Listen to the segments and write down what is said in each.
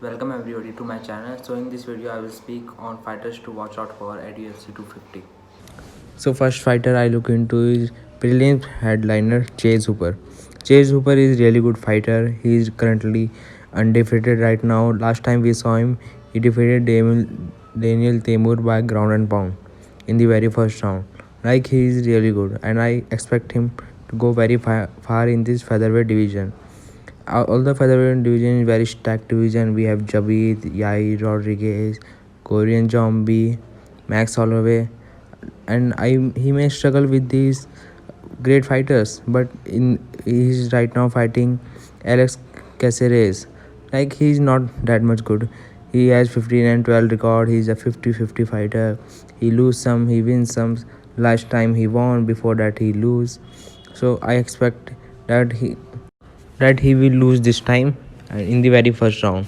Welcome everybody to my channel. So in this video I will speak on fighters to watch out for at UFC 250. So first fighter I look into is brilliant headliner Chase Hooper. Chase Hooper is really good fighter. He is currently undefeated right now. Last time we saw him, he defeated Daniel Temur by ground and pound in the very first round. Like he is really good, and I expect him to go very far in this featherweight division. All the featherweight division is very stacked division. We have Jabit, Yair Rodriguez, Korean Zombie, Max Holloway, and he may struggle with these great fighters, but he's right now fighting Alex Caceres. Like he's not that much good. He has 15 and 12 record. He's a 50-50 fighter. He lose some, he wins some. Last time he won, before that he lose. So I expect that he will lose this time in the very first round.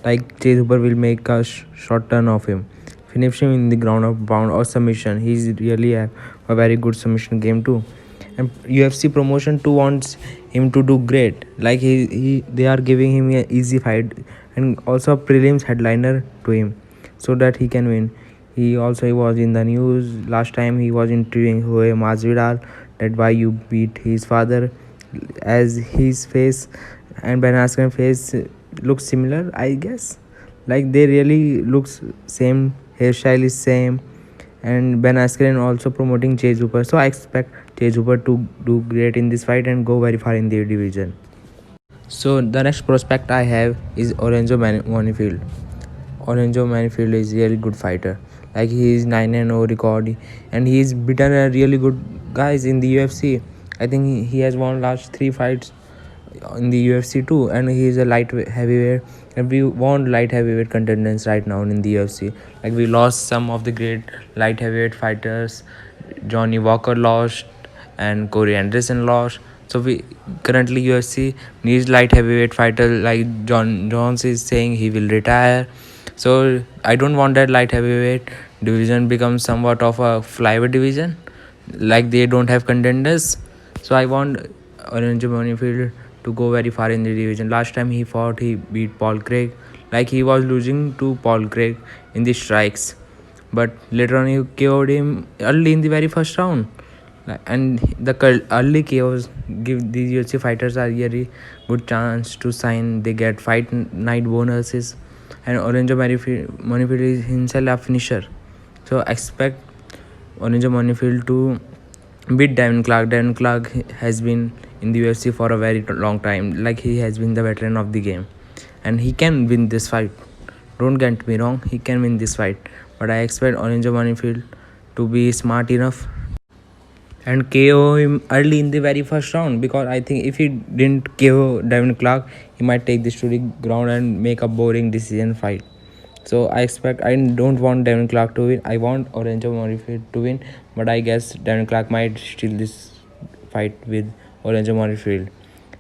Like Chase Hooper will make a short turn of him, finish him in the ground of pound or submission. He's really a very good submission game too. And UFC promotion too wants him to do great. Like they are giving him an easy fight and also a prelims headliner to him, so that he can win. He was in the news last time. He was interviewing Jorge Masvidal that why you beat his father, as his face and Ben Askren face looks similar, I guess. Like they really looks same, hairstyle is same, and Ben Askren also promoting Chase Hooper. So I expect Chase Hooper to do great in this fight and go very far in the division. So the next prospect I have is Orenzo Monifield. Orenzo Monifield is really good fighter. Like he is 9-0 record, and he's beaten a really good guys in the UFC. I think he has won last 3 fights in the UFC too, and he is a light heavyweight, and we want light heavyweight contenders right now in the UFC. Like we lost some of the great light heavyweight fighters. Johnny Walker lost, and Corey Anderson lost. So we currently UFC needs light heavyweight fighter. Like John Jones is saying he will retire. So I don't want that light heavyweight division become somewhat of a flyweight division. Like they don't have contenders. So I want Orange Monifield to go very far in the division. Last time he fought, he beat Paul Craig. Like he was losing to Paul Craig in the strikes, but later on he KO'd him early in the very first round. And the early KOs give these UFC fighters a really good chance to sign. They get fight night bonuses, and Orange Monifield is himself a finisher. So expect Orange Monifield to beat Devin Clark. Devin Clark has been in the UFC for a very long time. Like he has been the veteran of the game, and he can win this fight. Don't get me wrong, he can win this fight, but I expect Orange Monifield to be smart enough and KO him early in the very first round, because I think if he didn't KO Devin Clark, he might take this to the ground and make a boring decision fight. So I don't want Devin Clark to win. I want Orange Monifield to win, but I guess Devin Clark might steal this fight with Orange Monifield.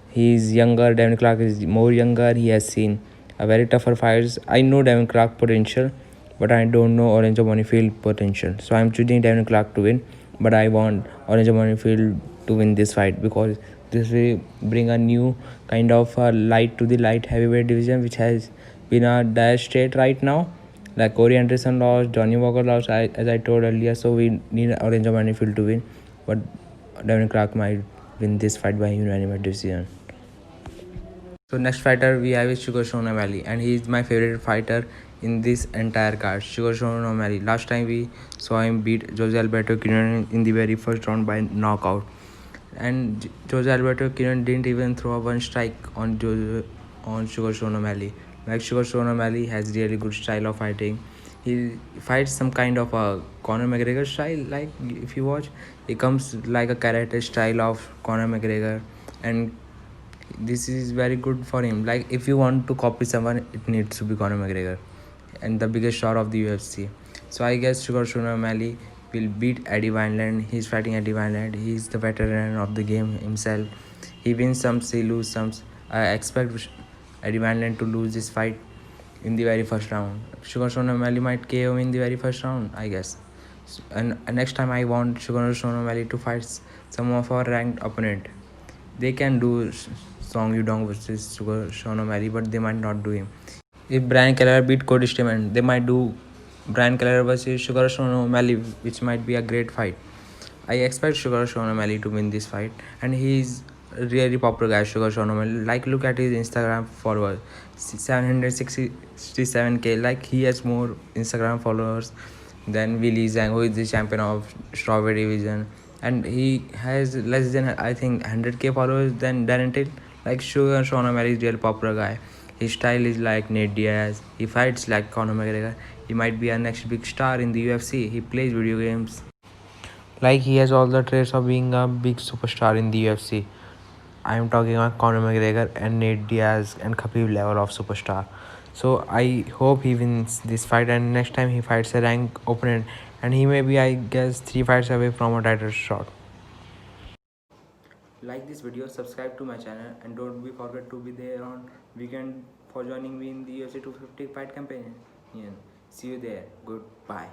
He's younger. Devin Clark is more younger. He has seen a very tougher fights. I know Devin Clark potential, but I don't know Orange Monifield potential. So I'm choosing Devin Clark to win, but I want Orange Monifield to win this fight, because this will bring a new kind of light to the light heavyweight division, which has been a dire state right now. Like Corey Anderson lost, Johnny Walker lost, as I told earlier. So we need Orange Monifield to win, but Devin Clark might win this fight by unanimous decision. So next fighter we have is Sugar Sean O'Malley, and he is my favorite fighter in this entire card. Sugar Sean O'Malley. Last time we saw him beat Jose Alberto Quinones in the very first round by knockout, and Jose Alberto Quinones didn't even throw a one strike on Sugar Sean O'Malley. Like Sugar Sean O'Malley has really good style of fighting. He fights some kind of a Conor McGregor style. Like if you watch, he comes like a karate style of Conor McGregor, and this is very good for him. Like if you want to copy someone, it needs to be Conor McGregor, and the biggest star of the UFC. So I guess Sugar Sean O'Malley will beat Eddie Wineland. He's fighting Eddie Wineland. He's the veteran of the game himself. He wins some, he loses some. I expect Eddie Wineland to lose this fight in the very first round. Sugar Sean O'Malley might KO in the very first round, I guess. And next time I want Sugar Sean O'Malley to fight some of our ranked opponent. They can do Song Yudong versus Sugar Sean O'Malley, but they might not do him. If Brian Kelleher beat Cody Stamen, they might do Brian Kelleher versus Sugar Sean O'Malley, which might be a great fight. I expect Sugar Sean O'Malley to win this fight, and he's a really popular guy. Sugar Sean O'Malley, like look at his Instagram followers, 767k. Like he has more Instagram followers than Willie Zhang, who is the champion of strawberry division, and he has less than I think 100k followers than Darren Till. Like Sugar Sean O'Malley is a real popular guy. His style is like Nate Diaz. He fights like Conor McGregor. He might be our next big star in the UFC. He plays video games. Like he has all the traits of being a big superstar in the UFC. I am talking about Conor McGregor and Nate Diaz and Khabib level of superstar. So I hope he wins this fight, and next time he fights a rank opponent, and he may be, I guess, 3 fights away from a title shot. Like this video, subscribe to my channel, and don't be forget to be there on weekend for joining me in the UFC 250 fight campaign. See you there. Goodbye.